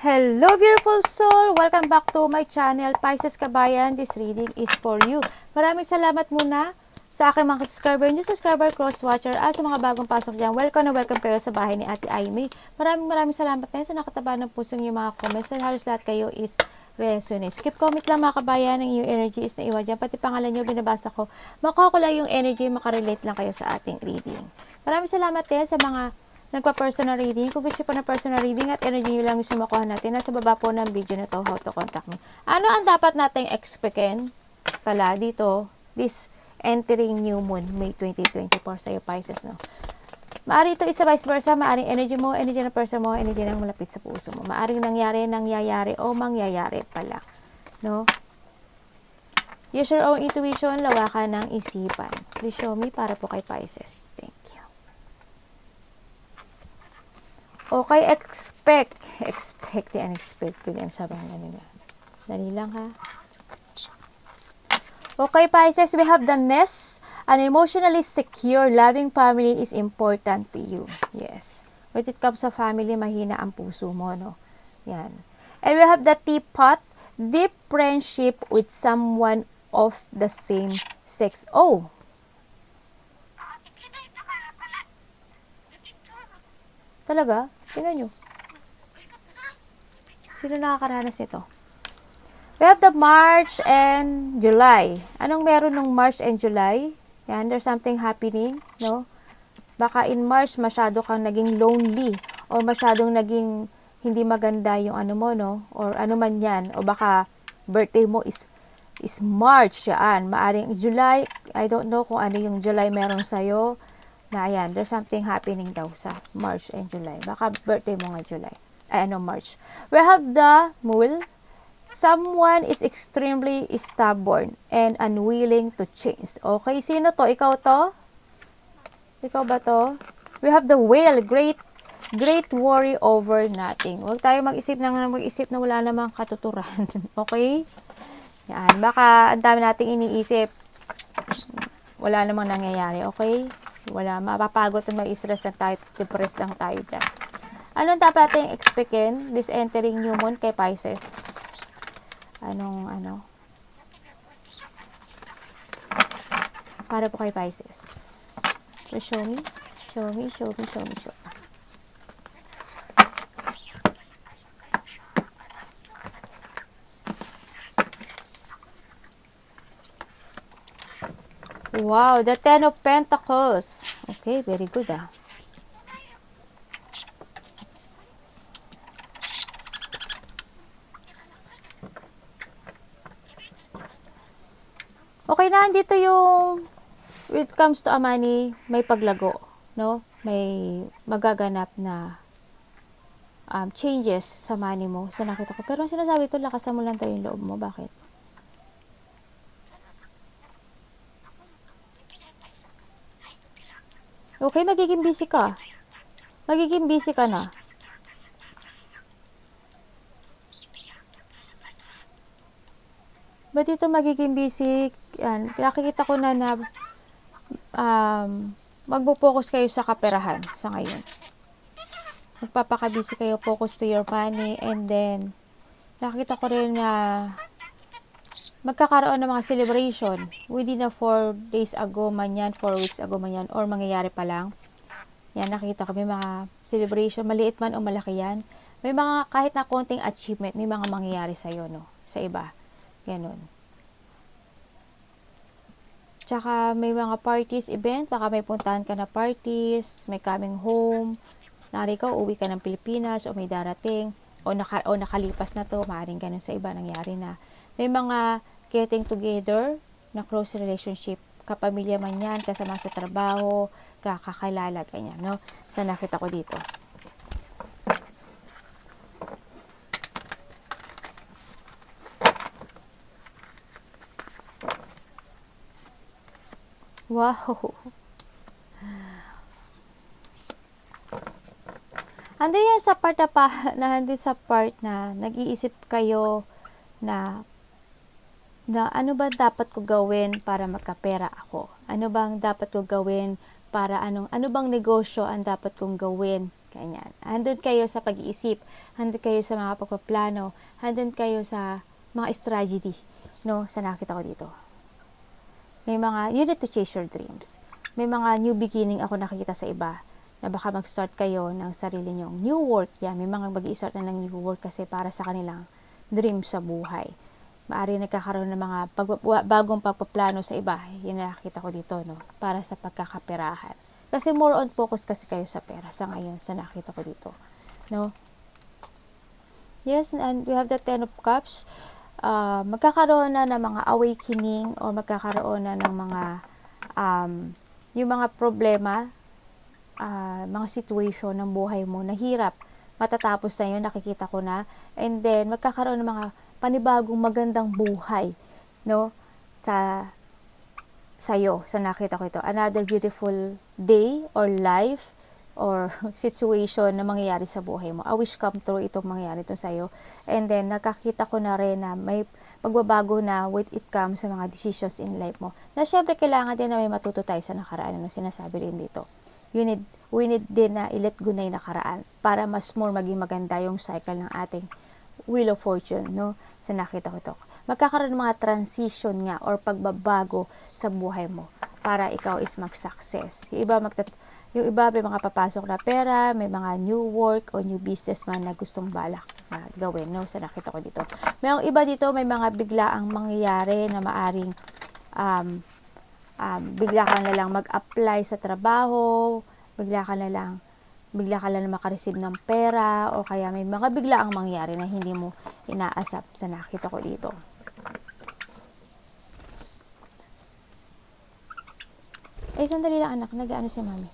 Hello beautiful soul! Welcome back to my channel, Pisces Kabayan. This reading is for you. Maraming salamat muna sa aking mga subscriber, new subscriber, cross-watcher, at sa mga bagong pasok dyan. Welcome na welcome kayo sa bahay ni Ate Aimee. Maraming salamat na sa nakataba ng pusong yung mga comments. Halos lahat kayo is resonate. Skip comment lang mga kabayan, ng yung energy is naiwan dyan. Pati pangalan nyo, binabasa ko. Makuha ko lang yung energy, makarelate lang kayo sa ating reading. Maraming salamat din sa mga nagpa-personal reading. Kung gusto po na personal reading at energy nyo lang gusto makuha natin, nasa baba po ng video na to, how to contact me. Ano ang dapat nating expectin pala dito, this entering new moon, May 2024 sa'yo, Pisces, no? Maari ito isa vice versa, maaring energy mo, energy ng person mo, energy ng malapit sa puso mo. Maaring nangyayari, o mangyayari pala, no? Use your own intuition, lawakan ng isipan. Please show me para po kay Pisces. Thank you. Okay, expect the unexpected. Yan, sabi nga nila. Dali lang ha. Okay, Pisces, we have the nest. An emotionally secure, loving family is important to you. Yes. When it comes sa family, mahina ang puso mo, no? Yan. And we have the teapot. Deep friendship with someone of the same sex. Oh! Talaga? Tingnan nyo. Sino nakakaranas nito? We have the March and July. Anong meron ng March and July? Yan, there's something happening, no? Baka in March, masyado kang naging lonely o masyadong naging hindi maganda yung ano mo, no? Or ano man yan. O baka birthday mo is March, yan. Maaring July, I don't know kung ano yung July meron sa'yo. Na ayan, there's something happening daw sa March and July. Baka birthday mo nga July. Ay, March. We have the Mule. Someone is extremely stubborn and unwilling to change. Okay, sino to? Ikaw to? Ikaw ba to? We have the Whale. Great worry over nothing. Huwag tayo mag-isip na wala namang katuturan. Okay? Yan. Baka ang dami nating iniisip. Wala namang nangyayari. Okay? Wala, mapapagod at ma-stress lang tayo, depressed lang tayo dyan. Anong dapat natin expectin this entering new moon kay Pisces? Para po kay Pisces. So, show me. Wow, the Ten of Pentacles. Okay, very good ah. Okay na, dito yung when it comes to money, may paglago, no? May magaganap na changes sa money mo, sa nakita ko. Pero ang sinasabi ito, lakasan mo lang tayo yung loob mo. Bakit? Okay, magiging busy ka. Na. Ba't ito magiging busy? Yan, nakikita ko na magpo-focus kayo sa kaperahan sa ngayon. Magpapaka-busy kayo, focus to your money, and then nakikita ko rin na magkakaroon ng mga celebration within 4 days ago man yan, 4 weeks ago man yan, or mangyayari pa lang. Yan, nakita ko may mga celebration, maliit man o malaki yan. May mga kahit na konting achievement, may mga mangyayari sa'yo, no? Sa iba. Ganon. Tsaka may mga parties, event, baka may puntahan ka na parties, may coming home, nari ka, uwi ka ng Pilipinas, o may darating, o nakalipas na to, maaaring ganun sa iba, nangyari na. May mga getting together na close relationship, kapamilya man yan, kasama sa trabaho, kakakilala, ganyan, no? So, nakita ko dito. Wow! Andun yan sa part na nag-iisip kayo na ano ba dapat ko gawin para magkapera ako? Ano bang dapat ko gawin para ano bang negosyo ang dapat kong gawin Ganyan. Handun kayo sa pag-iisip, handun kayo sa mga pagpaplano, handun kayo sa mga strategy, no, sa nakita ko dito. May mga, you need to chase your dreams. May mga new beginning ako nakikita sa iba, na baka mag-start kayo ng sarili nyong new work. Yan, may mga mag-i-start na ng new work kasi para sa kanilang dream sa buhay. Maari nagkakaroon ng mga bagong pagpaplano sa iba. Yun nakikita ko dito, no, para sa pagkakaperahan. Kasi more on focus kasi kayo sa pera sa ngayon, sa nakita ko dito. No? Yes, and we have the Ten of Cups. Magkakaroon na ng mga awakening o magkakaroon na ng mga yung mga problema, mga situation ng buhay mo na hirap, matatapos na yun, nakikita ko na. And then, magkakaroon ng mga panibagong magandang buhay, no? Sa'yo, sa nakita ko ito. Another beautiful day or life or situation na mangyayari sa buhay mo. A wish come true itong mangyayari ito sa'yo. And then, nakakita ko na rin na may pagbabago na with it comes sa mga decisions in life mo. Na syempre, kailangan din na may matuto tayo sa nakaraan. Ano sinasabi rin dito. We need din na i-let go na yung nakaraan para mas more maging maganda yung cycle ng ating wheel of fortune, no? Sa nakita ko ito. Magkakaroon ng mga transition nga or pagbabago sa buhay mo para ikaw is mag-success. Yung iba may mga papasok na pera, may mga new work o new business man na gustong balak na gawin, no? Sa nakita ko dito. May iba dito, may mga biglaang mangyayari na maaring bigla ka na lang mag-apply sa trabaho, bigla ka na lang makareceive ng pera, o kaya may mga biglaang mangyari na hindi mo inaasap sa nakita ko dito. Sandali lang anak, nag-ano si mami.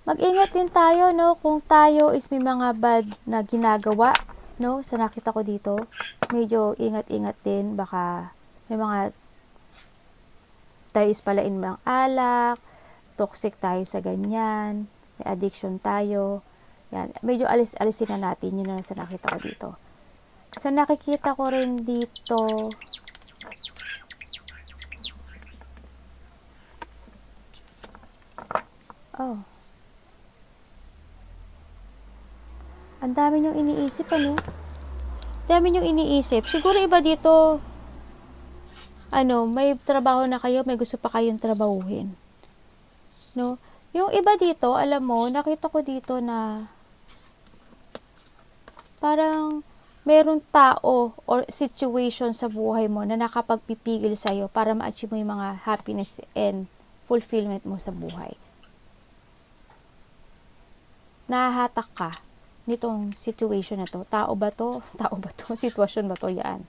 Mag-ingat din tayo, no, kung tayo is may mga bad na ginagawa, no, sa nakita ko dito. Medyo ingat-ingat din, baka may mga tayo is palain ng alak, toxic tayo sa ganyan, may addiction tayo. Yan, medyo alisin na natin, yun na sa nakita ko dito. Sa nakikita ko rin dito, ang dami niyong iniisip, ano? Dami niyong iniisip. Siguro iba dito, may trabaho na kayo, may gusto pa kayong trabahuhin. No? Yung iba dito, alam mo, nakita ko dito na parang merong tao or situation sa buhay mo na nakapagpipigil sa'yo para ma-achieve mo yung mga happiness and fulfillment mo sa buhay. Nahahatak ka nitong situation na to. Tao ba to? Sitwasyon ba to? Yan.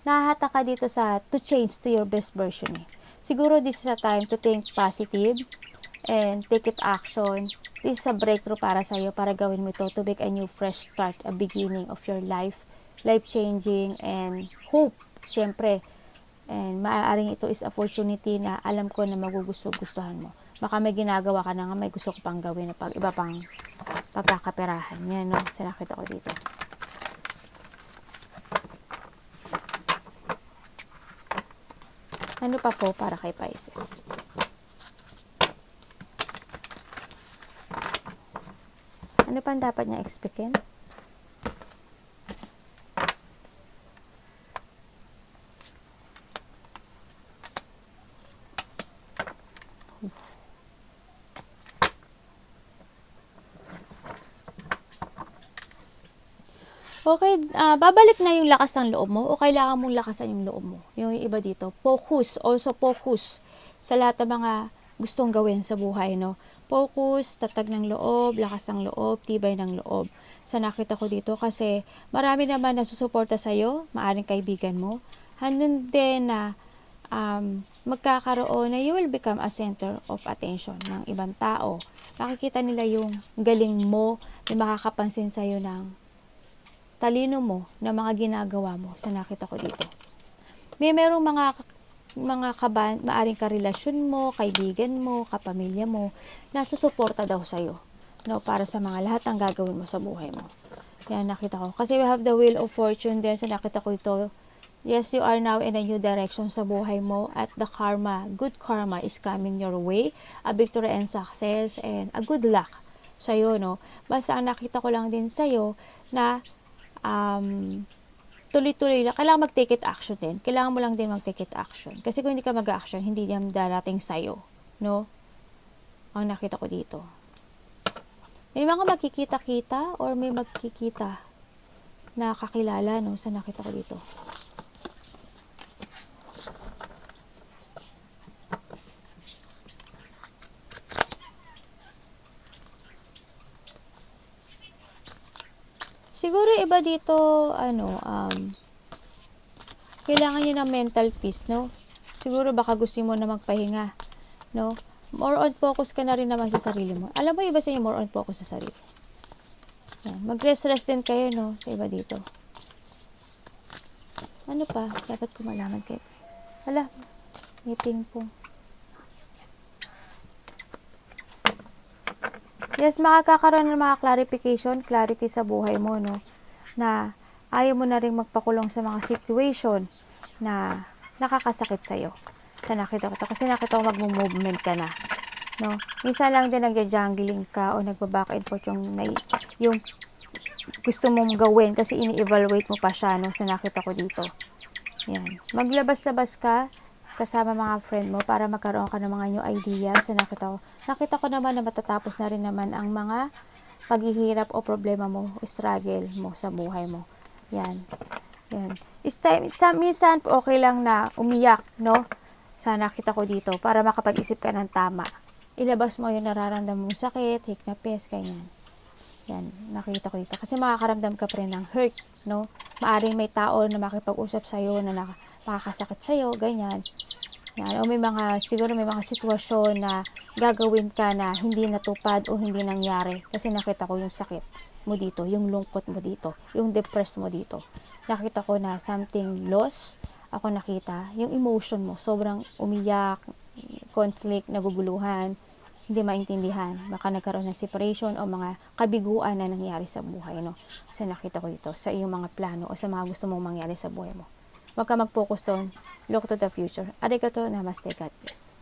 Nahahatak ka dito sa to change to your best version. Siguro this is a time to think positive and take it action. This is a breakthrough para sa'yo, para gawin mo ito, to make a new fresh start, a beginning of your life, life-changing and hope, syempre. And maaaring ito is opportunity na alam ko na magugustuhan mo. Baka may ginagawa ka na nga, may gusto ko pang gawin na iba pang pagkakaperahan. Yan, no? Sinakita ko dito. Ano pa po para kay Pisces? Ano pa dapat niya expectin? Okay, babalik na yung lakas ng loob mo o kailangan mong lakasan yung loob mo. Yung iba dito, focus sa lahat ng mga gustong gawin sa buhay, no? Focus, tatag ng loob, lakas ng loob, tibay ng loob. Sa nakita ko dito kasi marami naman na susuporta sa'yo, maaring kaibigan mo. Handun din na magkakaroon na you will become a center of attention ng ibang tao. Nakikita nila yung galing mo, may makakapansin sa'yo ng talino mo na mga ginagawa mo sa nakita ko dito. Merong mga maaring karelasyon mo, kaibigan mo, kapamilya mo, na susuporta daw sa'yo, no, para sa mga lahat ng gagawin mo sa buhay mo. Yan nakita ko. Kasi we have the wheel of fortune din sa nakita ko ito. Yes, you are now in a new direction sa buhay mo at the karma, good karma is coming your way. A victory and success and a good luck sa'yo, no? Basta ang nakita ko lang din sa'yo na tuloy-tuloy lang. Kailangan mag-take it action din. Kailangan mo lang din mag-take it action. Kasi kung hindi ka mag-action, hindi yan darating sa'yo, no? Ang nakita ko dito. May mga magkikita-kita or may magkikita na kakilala, no? Sa nakita ko dito. Siguro iba dito, kailangan nyo ng mental peace, no? Siguro baka gusto mo na magpahinga, no? More on focus ka na rin naman sa sarili mo. Alam mo, iba sa inyo, more on focus sa sarili. Yan. Mag-rest din kayo, no? Sa iba dito. Ano pa? Dapat ko malaman kayo. Hala, may ping-pong. Yes, makakakaroon ng mga clarification, clarity sa buhay mo, no? Na ayaw mo na rin magpakulong sa mga situation na nakakasakit sa'yo. Sa nakita ko to. Kasi nakita ko mag-movement ka na. No? Minsan lang din nagja-jungling ka o nagbaback and forth yung gusto mong gawin kasi ini-evaluate mo pa siya, no? Sa nakita ko dito. Yan. Maglabas-labas ka kasama mga friend mo para magkaroon ka ng mga new ideas. Sa nakita ko naman na matatapos na rin naman ang mga paghihirap o problema mo, struggle mo sa buhay mo. Yan. Yan. Minsan okay lang na umiyak, no? Sa nakita ko dito para makapag-isip ka ng tama. Ilabas mo yung nararamdaman mong sakit, hiknapes, ganyan. Yan, nakita ko dito. Kasi makakaramdam ka pa rin ng hurt, no? Maaring may tao na makipag-usap sa'yo, na makakasakit sa'yo, ganyan. Yan. O siguro may mga sitwasyon na gagawin ka na hindi natupad o hindi nangyari. Kasi nakita ko yung sakit mo dito, yung lungkot mo dito, yung depressed mo dito. Nakita ko na something loss, ako nakita, yung emotion mo, sobrang umiyak, conflict, naguguluhan, hindi maintindihan, baka nagkaroon ng separation o mga kabiguan na nangyari sa buhay, no? Kasi nakita ko dito, sa iyong mga plano o sa mga gusto mong mangyari sa buhay mo. Huwag ka mag-focus on, look to the future. Arigato, namaste, God bless.